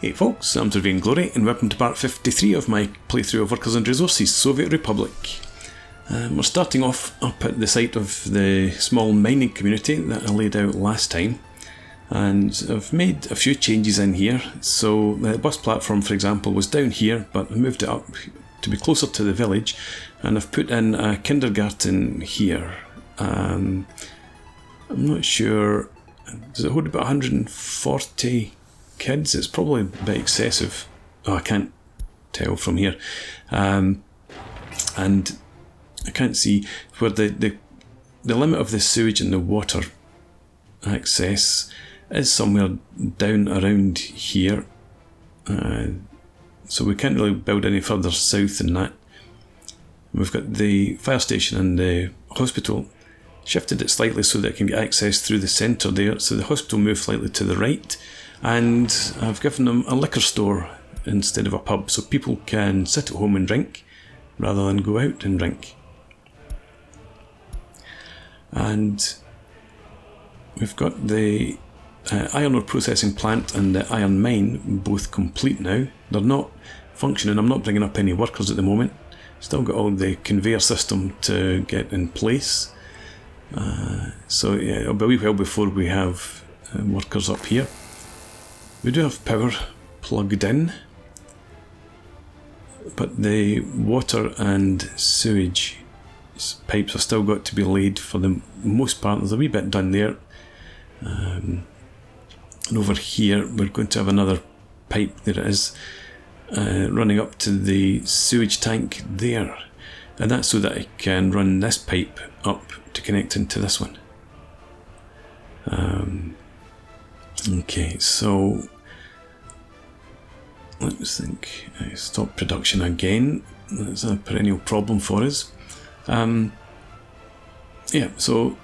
Hey folks, I'm Vain Glory and welcome to part 53 of my playthrough of Workers and Resources, Soviet Republic. We're starting off up at the site of the small mining community that I laid out last time, and I've made a few changes in here. So the bus platform, for example, was down here, but I moved it up to be closer to the village, and I've put in a kindergarten here. I'm not sure, does it hold about 140 kids? It's probably a bit excessive. Oh, I can't tell from here, and I can't see where the limit of the sewage and the water access is somewhere down around here, so we can't really build any further south than that. We've got the fire station and the hospital. Shifted it slightly so that it can get access through the centre there, so the hospital moved slightly to the right, and I've given them a liquor store instead of a pub, so people can sit at home and drink rather than go out and drink. And we've got the iron ore processing plant and the iron mine both complete now. They're not functioning. I'm not bringing up any workers at the moment. Still got all the conveyor system to get in place. So yeah, it'll be a wee while before we have workers up here. We do have power plugged in, but the water and sewage pipes have still got to be laid for the most part. There's a wee bit done there. And over here we're going to have another pipe, there it is, running up to the sewage tank there. And that's so that I can run this pipe up to connect into this one. Okay, so let's think. Stop production again. That's a perennial problem for us. Yeah, so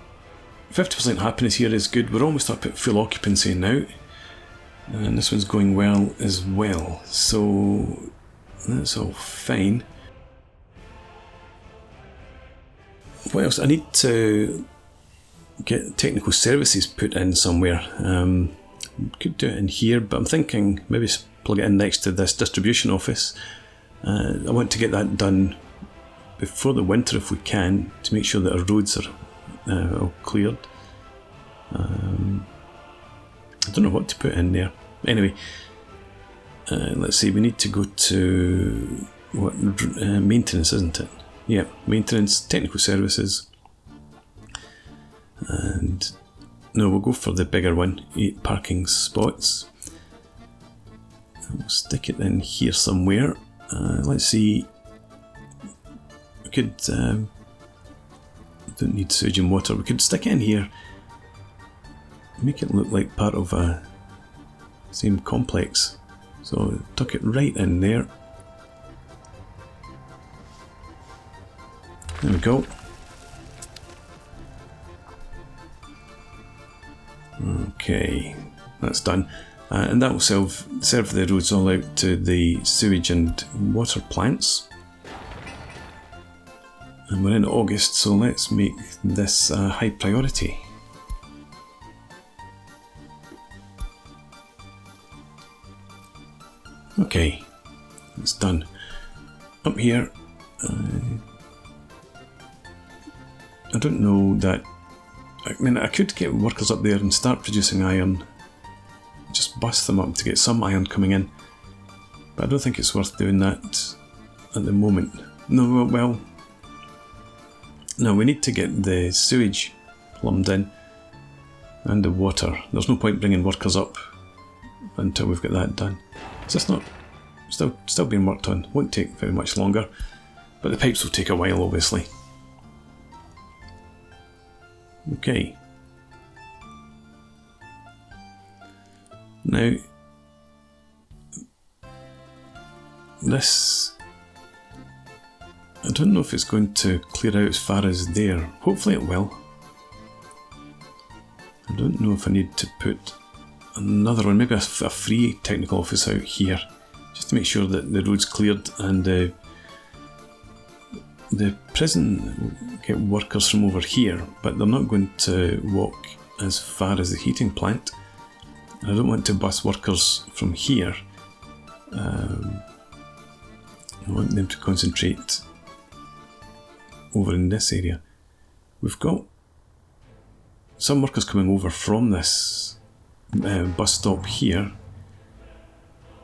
50% happiness here is good. We're almost up at full occupancy now, and this one's going well as well, so that's all fine. What else? I need to get technical services put in somewhere. Could do it in here, but I'm thinking maybe plug it in next to this distribution office. I want to get that done before the winter if we can, to make sure that our roads are all cleared. I don't know what to put in there. Anyway, let's see, we need to go to maintenance, isn't it? Yeah, maintenance, technical services, and no, we'll go for the bigger one, 8 parking spots. We'll stick it in here somewhere. Let's see, we could, don't need sewage and water, we could stick it in here, make it look like part of a same complex, so tuck it right in there. There we go. Okay, that's done. And that will serve the roads all out to the sewage and water plants. And we're in August, so let's make this a high priority. Okay, it's done. Up here, I don't know that, I mean, I could get workers up there and start producing iron, just bust them up to get some iron coming in, but I don't think it's worth doing that at the moment. No, well, no, we need to get the sewage plumbed in and the water. There's no point bringing workers up until we've got that done. Is this not still being worked on? Won't take very much longer, but the pipes will take a while, obviously. Okay. Now, this, I don't know if it's going to clear out as far as there. Hopefully it will. I don't know if I need to put another one, maybe a free technical office out here, just to make sure that the road's cleared, and the prison will get workers from over here, but they're not going to walk as far as the heating plant. I don't want to bus workers from here I want them to concentrate over in this area. We've got some workers coming over from this bus stop here.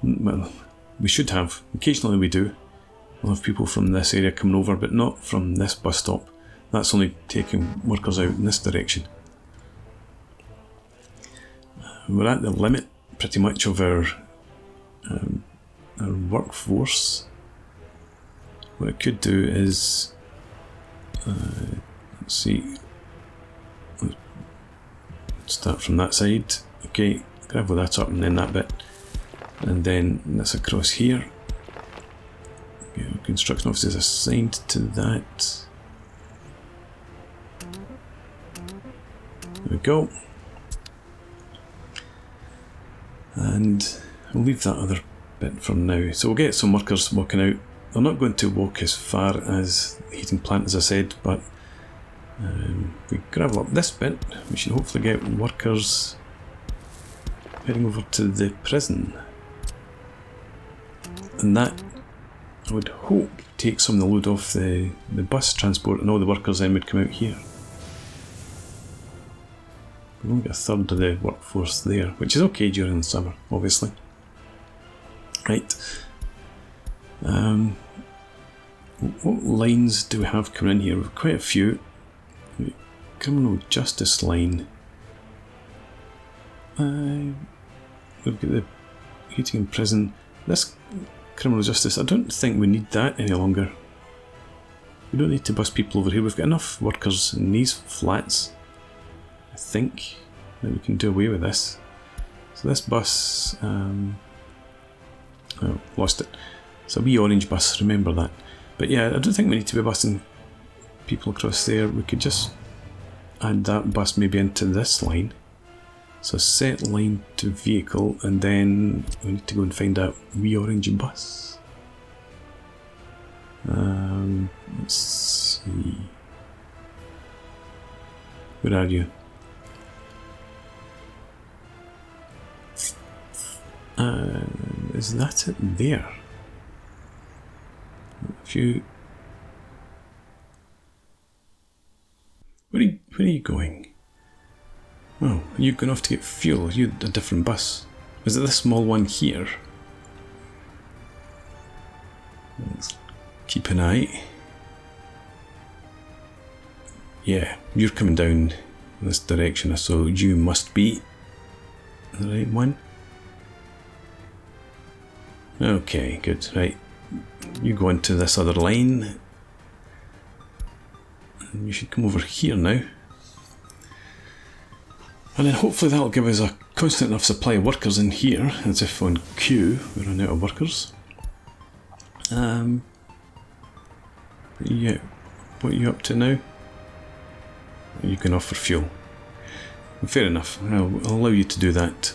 Well, we should have. Occasionally we do. We'll have people from this area coming over, but not from this bus stop. That's only taking workers out in this direction. We're at the limit, pretty much, of our workforce. What I could do is, let's see, let's start from that side. Okay, gravel that up and then that bit, and then this across here. Okay, construction offices assigned to that. There we go. And I'll leave that other bit for now. So we'll get some workers walking out. They're not going to walk as far as the heating plant, as I said, but if we gravel up this bit, we should hopefully get workers heading over to the prison. And that, I would hope, takes some of the load off the bus transport, and all the workers then would come out here. We've only got a third of the workforce there, which is okay during the summer, obviously. Right. What lines do we have coming in here? We've quite a few. Criminal justice line. We've got the heating and prison. This criminal justice, I don't think we need that any longer. We don't need to bus people over here. We've got enough workers in these flats, I think, that we can do away with this. So this bus, oh, lost it. It's a wee orange bus, remember that. But yeah, I don't think we need to be busing people across there. We could just add that bus maybe into this line. So set line to vehicle, and then we need to go and find that wee orange bus. Let's see. Where are you? Is that it there? If you... Where are you going? Oh, are you going off to get fuel? Are you a different bus? Is it this small one here? Let's keep an eye. Yeah, you're coming down this direction, so you must be the right one. Okay, good, right. You go into this other line. And you should come over here now. And then hopefully that'll give us a constant enough supply of workers in here, as if on queue we run out of workers. Yeah, what are you up to now? You can offer fuel. Fair enough, I'll allow you to do that.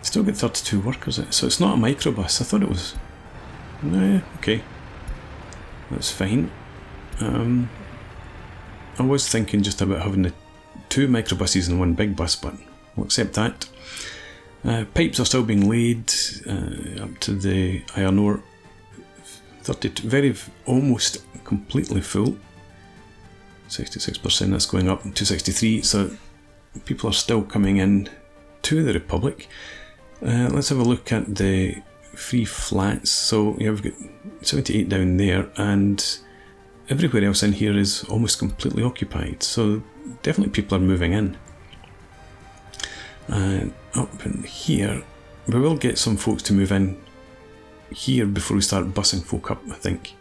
Still get 32 workers, so it's not a microbus. I thought it was. Nah, okay, that's fine. I was thinking just about having the 2 microbuses and 1 big bus, but we'll accept that. Pipes are still being laid up to the iron ore. 32, almost completely full. 66%, that's going up to 63. So people are still coming in to the Republic. Let's have a look at the free flats. So yeah, we've got 78 down there, and everywhere else in here is almost completely occupied. So definitely people are moving in. And up in here, we will get some folks to move in here before we start bussing folk up, I think.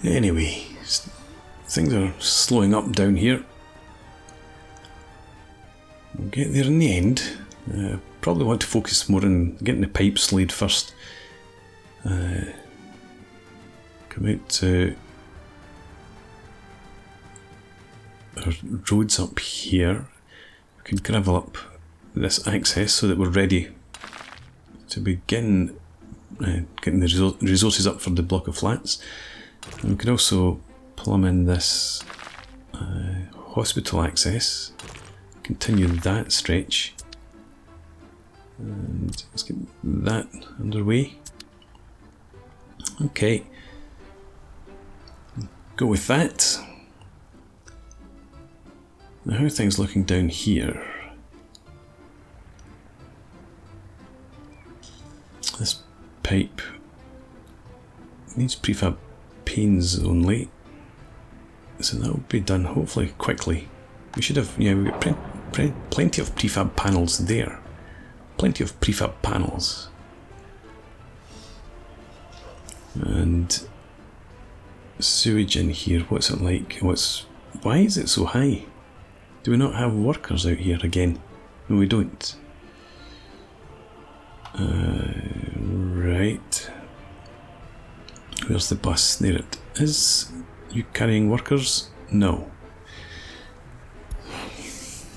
Anyway, things are slowing up down here. We'll get there in the end. Probably want to focus more on getting the pipes laid first. Come out to our roads up here. We can gravel up this access so that we're ready to begin getting the resources up for the block of flats. And we can also plumb in this hospital access, continue that stretch, and let's get that underway. Okay, go with that. Now how are things looking down here? This pipe needs prefab panes only, so that will be done hopefully quickly. We should have, yeah, we've got plenty of prefab panels there. Plenty of prefab panels. And sewage in here, what's it like? Why is it so high? Do we not have workers out here again? No, we don't. Right. Where's the bus? There it is. You carrying workers? No.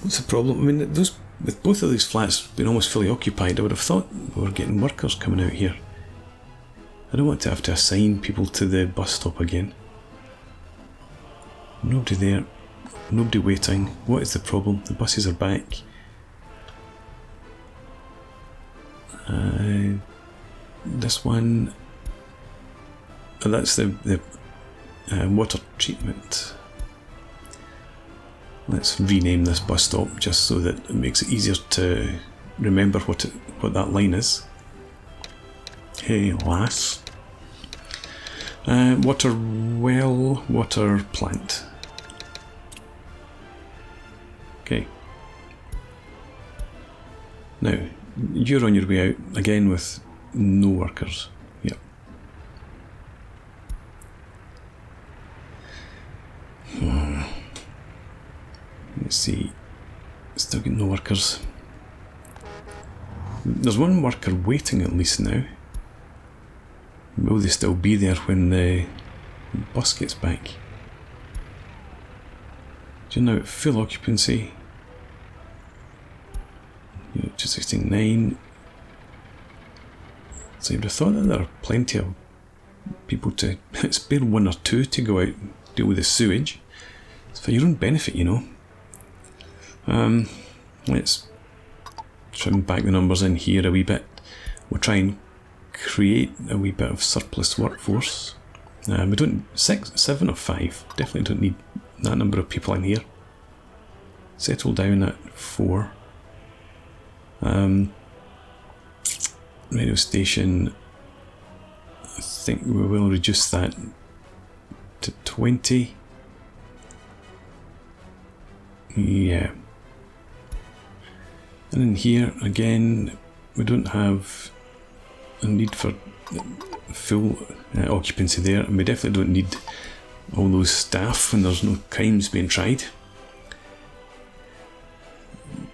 What's the problem? I mean, with both of these flats being almost fully occupied, I would have thought we were getting workers coming out here. I don't want to have to assign people to the bus stop again. Nobody there. Nobody waiting. What is the problem? The buses are back. This one. That's the water treatment. Let's rename this bus stop just so that it makes it easier to remember what that line is. Hey lass. Water well, water plant. Okay. Now, you're on your way out again with no workers. Yep. Let's see. Still got no workers. There's one worker waiting at least now. Will they still be there when the bus gets back? Do you know at full occupancy? 269. So you'd have thought that there are plenty of people to spare, one or two to go out and deal with the sewage. It's for your own benefit, you know. Let's trim back the numbers in here a wee bit. We'll try and create a wee bit of surplus workforce. We don't 7 or 5. Definitely don't need that number of people in here. Settle down at 4. Radio station. I think we will reduce that to 20. Yeah. And in here again, we don't have a need for full occupancy there, and we definitely don't need all those staff when there's no crimes being tried.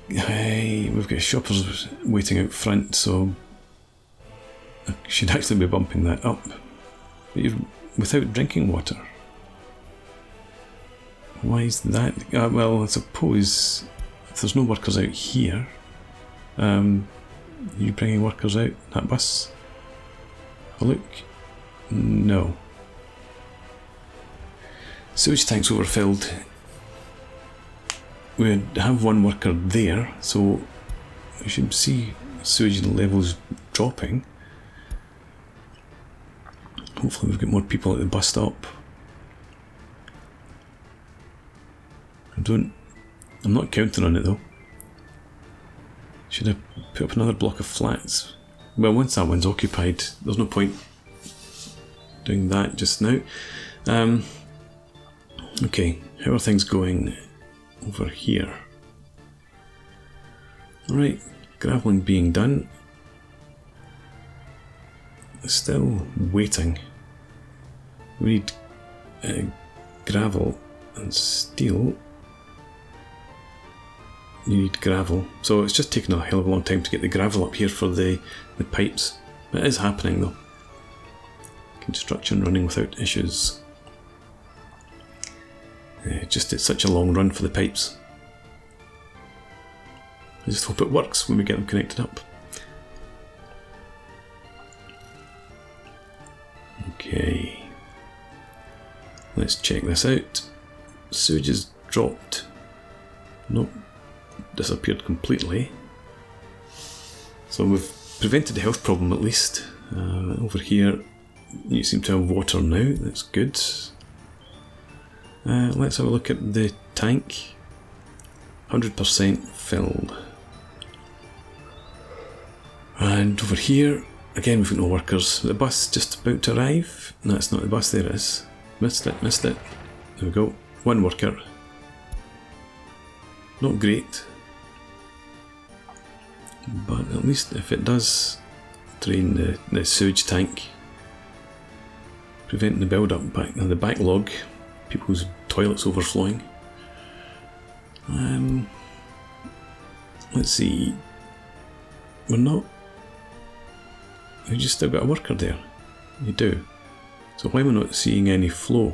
Hey, we've got shoppers waiting out front, so I should actually be bumping that up. But you're without drinking water. Why is that? Well, I suppose if there's no workers out here, are you bringing workers out that bus? Have a look. No. Sewage tank's overfilled. We have one worker there, so we should see sewage levels dropping. Hopefully we've got more people at the bus stop. I'm not counting on it though. Should I put up another block of flats? Well, once that one's occupied, there's no point doing that just now. Okay, how are things going over here? Alright, gravelling being done. Still waiting. We need gravel and steel. You need gravel, so it's just taken a hell of a long time to get the gravel up here for the pipes. It is happening though. Construction running without issues. It's such a long run for the pipes. I just hope it works when we get them connected up. Okay. Let's check this out. Sewage has dropped. Nope, disappeared completely. So we've prevented the health problem at least. Over here you seem to have water now, that's good. Let's have a look at the tank. 100% filled. And over here, again we've got no workers. The bus just about to arrive. No, it's not the bus, there it is. Missed it, missed it. There we go, one worker. Not great. But at least if it does drain the sewage tank, preventing the build up back and the backlog, people's toilets overflowing. Let's see. We just still got a worker there. You do. So why am I not seeing any flow?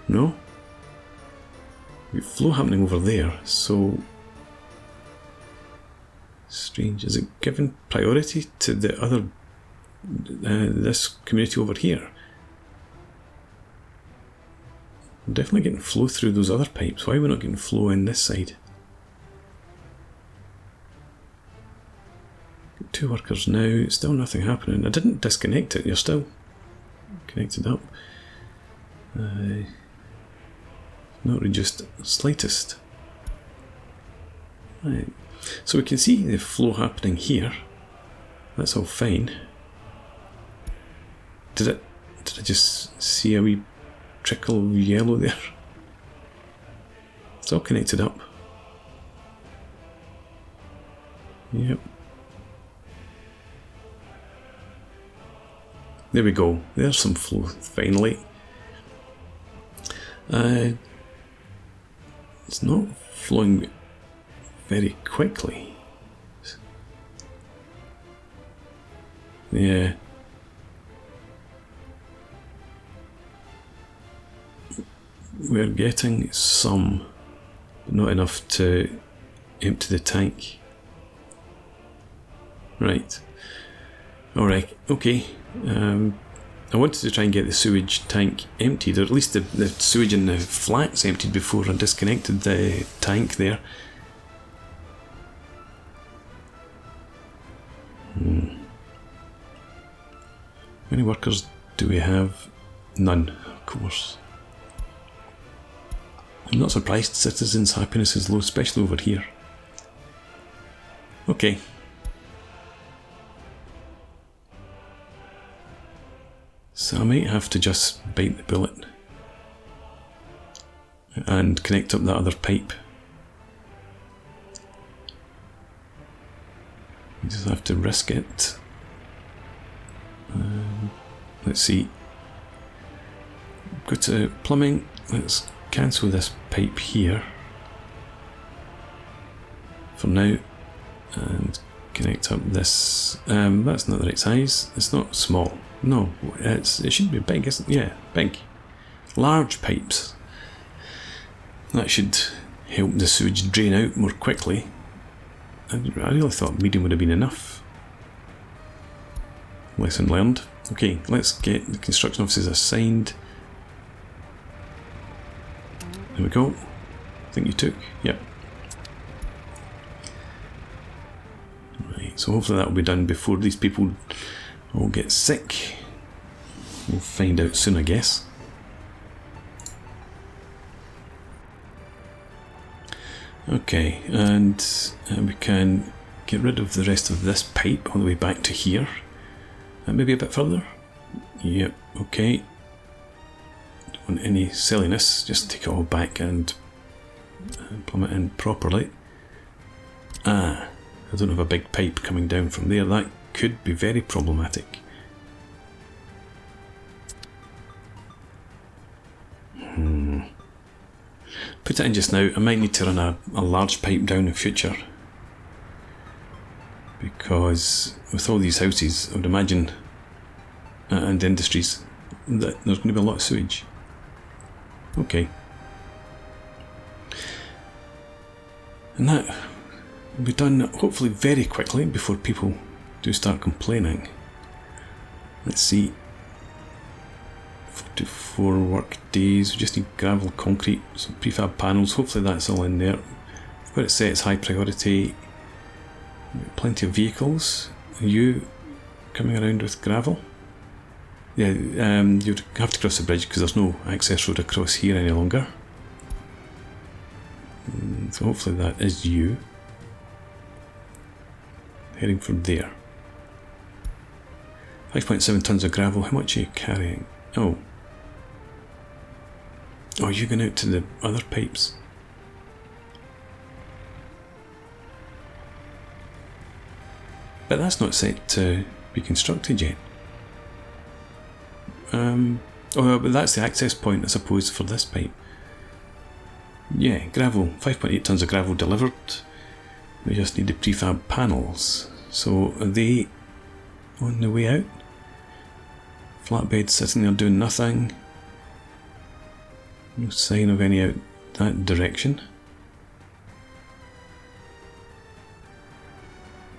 No? We've flow happening over there, so strange. Is it given priority to the other this community over here? I'm definitely getting flow through those other pipes. Why are we not getting flow in this side? Got 2 workers now, still nothing happening. I didn't disconnect it, you're still connected up. Not reduced slightest. Right. So we can see the flow happening here. That's all fine. Did I just see a wee trickle of yellow there? It's all connected up. Yep. There we go. There's some flow finally. It's not flowing very quickly. Yeah. We're getting some, but not enough to empty the tank. Right. Alright, okay. I wanted to try and get the sewage tank emptied, or at least the sewage in the flats emptied before I disconnected the tank there. How many workers do we have? None, of course. I'm not surprised citizens' happiness is low, especially over here. Okay. So I might have to just bite the bullet and connect up that other pipe. I just have to risk it. Let's see. Go to plumbing. Let's cancel this pipe here for now and connect up this. That's not the right size. It's not small. No, it should be big, isn't it? Yeah, big. Large pipes. That should help the sewage drain out more quickly. I really thought medium would have been enough. Lesson learned. Okay, let's get the construction offices assigned. There we go. I think you took. Yep. Right, so hopefully that will be done before these people all get sick. We'll find out soon, I guess. Okay, and we can get rid of the rest of this pipe all the way back to here. Maybe a bit further. Yep, okay. Don't want any silliness, just take it all back and plumb it in properly. I don't have a big pipe coming down from there. That could be very problematic. Put it in just now. I might need to run a large pipe down in future, because with all these houses, I would imagine, and industries, that there's going to be a lot of sewage. Okay. And that will be done hopefully very quickly before people do start complaining. Let's see. to 4 work days. We just need gravel, concrete, some prefab panels. Hopefully that's all in there. I've got it set as high priority. Plenty of vehicles. Are you coming around with gravel? Yeah, you'd have to cross the bridge because there's no access road across here any longer. So hopefully that is you. Heading from there. 5.7 tons of gravel. How much are you carrying? Oh. Oh, you're going out to the other pipes. But that's not set to be constructed yet. Oh, but that's the access point, I suppose, for this pipe. Yeah, gravel. 5.8 tons of gravel delivered. We just need the prefab panels. So are they on the way out? Flatbed sitting there doing nothing. No sign of any out that direction.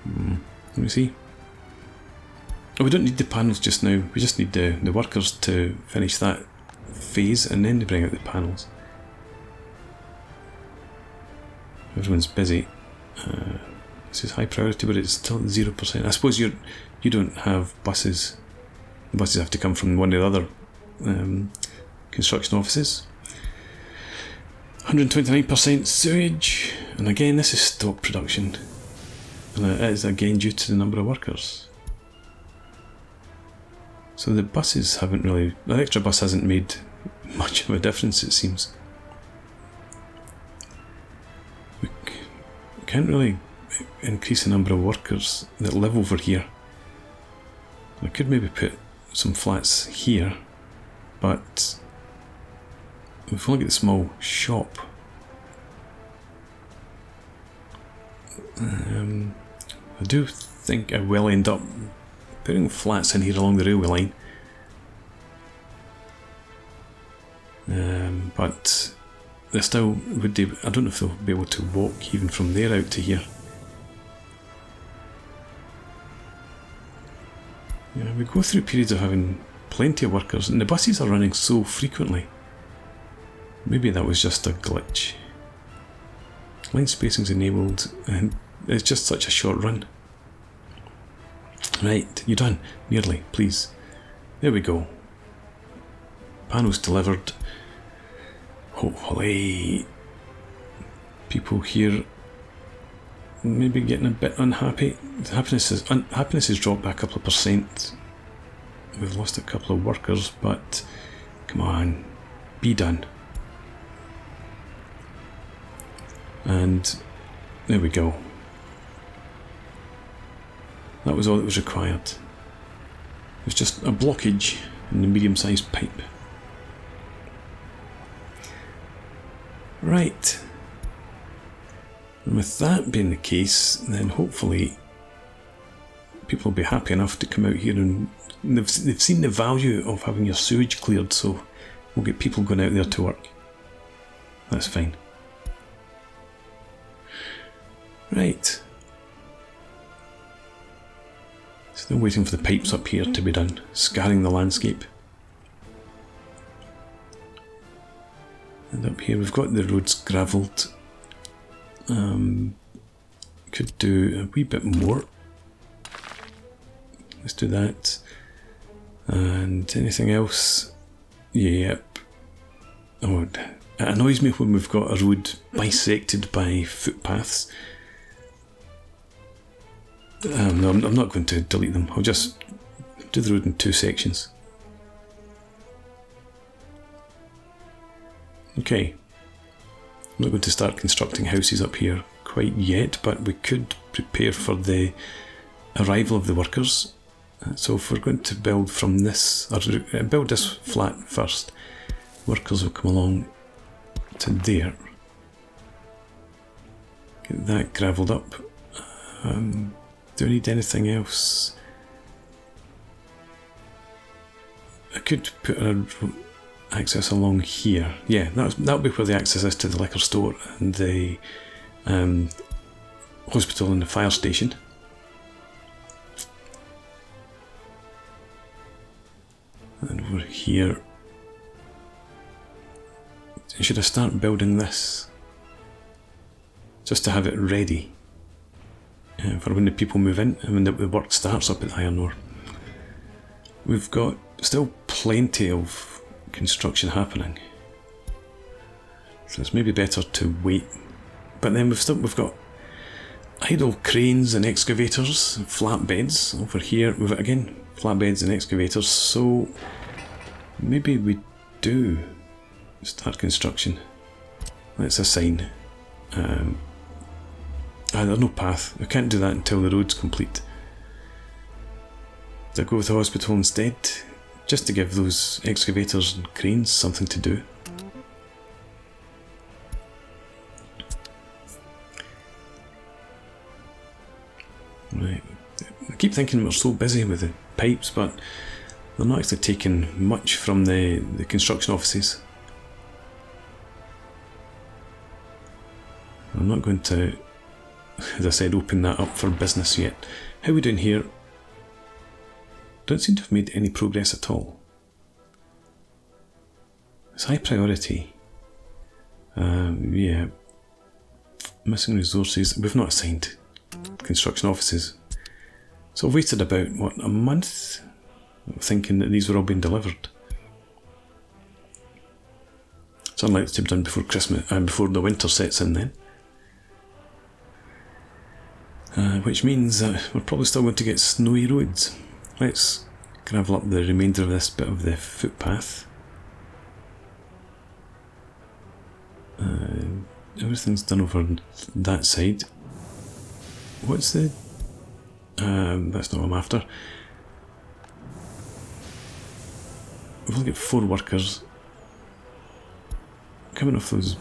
Let me see. Oh, we don't need the panels just now. We just need the workers to finish that phase and then to bring out the panels. Everyone's busy. This is high priority, but it's still 0%. I suppose you don't have buses. The buses have to come from one of the other construction offices. 129% sewage, and again this is stock production, and it is again due to the number of workers. So the buses haven't really, the extra bus hasn't made much of a difference, it seems. We can't really increase the number of workers that live over here. I could maybe put some flats here, but we've only got the small shop. I do think I will end up putting flats in here along the railway line. But they still would do, I don't know if they'll be able to walk even from there out to here. Yeah, we go through periods of having plenty of workers, and the buses are running so frequently. Maybe that was just a glitch. Line spacing's enabled, and it's just such a short run. Right, you're done. Nearly, please. There we go. Panels delivered. Hopefully, people here maybe getting a bit unhappy. Happiness has dropped by a couple of %. We've lost a couple of workers, but come on, be done. And there we go. That was all that was required. It was just a blockage in the medium-sized pipe. Right. And with that being the case, then hopefully people will be happy enough to come out here, and they've seen the value of having your sewage cleared, so we'll get people going out there to work. That's fine. Right. Still waiting for the pipes up here to be done, scarring the landscape. And up here we've got the roads gravelled. Could do a wee bit more. Let's do that. And anything else? Yep. Oh, it annoys me when we've got a road bisected by footpaths. No, I'm not going to delete them. I'll just do the road in 2 sections. Okay. I'm not going to start constructing houses up here quite yet, but we could prepare for the arrival of the workers. So if we're going to build from this, or build this flat first, workers will come along to there. Get that gravelled up. Do I need anything else? I could put an access along here. Yeah, that'll be where the access is to the liquor store and the hospital and the fire station. And over here, should I start building this? Just to have it ready for when the people move in and when the work starts up at iron ore. We've got still plenty of construction happening, so it's maybe better to wait. But then we've got idle cranes and excavators, and flatbeds over here. We've got again flatbeds and excavators, so maybe we do start construction. Let's assign. There's no path. We can't do that until the road's complete. Do I go with the hospital instead? Just to give those excavators and cranes something to do. Right. I keep thinking we're so busy with the pipes, but they're not actually taking much from the construction offices. I'm not going to, as I said, open that up for business yet. How are we doing here? Don't seem to have made any progress at all. It's high priority. Yeah. Missing resources. We've not assigned construction offices. So I've waited about, what, a month? Thinking that these were all being delivered. It's unlikely to be done before Christmas, before the winter sets in then. Which means that we're probably still going to get snowy roads. Let's gravel up the remainder of this bit of the footpath. Everything's done over that side. What's the... that's not what I'm after. We've only got 4 workers coming off those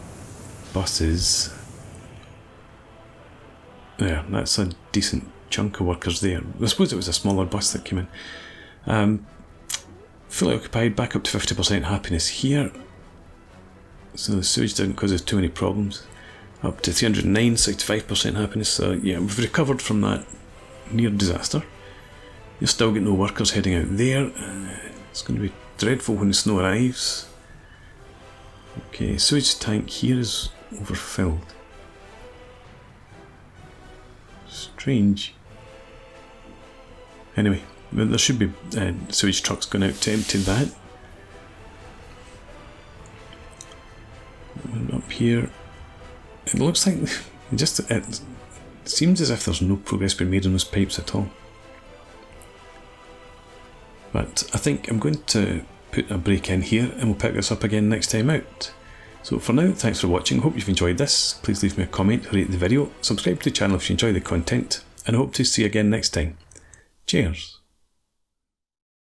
buses. There, that's a decent chunk of workers there. I suppose it was a smaller bus that came in. Fully occupied, back up to 50% happiness here. So the sewage didn't cause us too many problems. Up to 309, 65% happiness. So yeah, we've recovered from that near disaster. You'll still get no workers heading out there. It's going to be dreadful when the snow arrives. Okay, sewage tank here is overfilled. Strange. Anyway, there should be sewage trucks going out to empty that. And up here, it looks like it seems as if there's no progress being made on those pipes at all. But I think I'm going to put a break in here and we'll pick this up again next time out. So for now, thanks for watching. Hope you've enjoyed this. Please leave me a comment, rate the video, subscribe to the channel if you enjoy the content, and I hope to see you again next time. Cheers.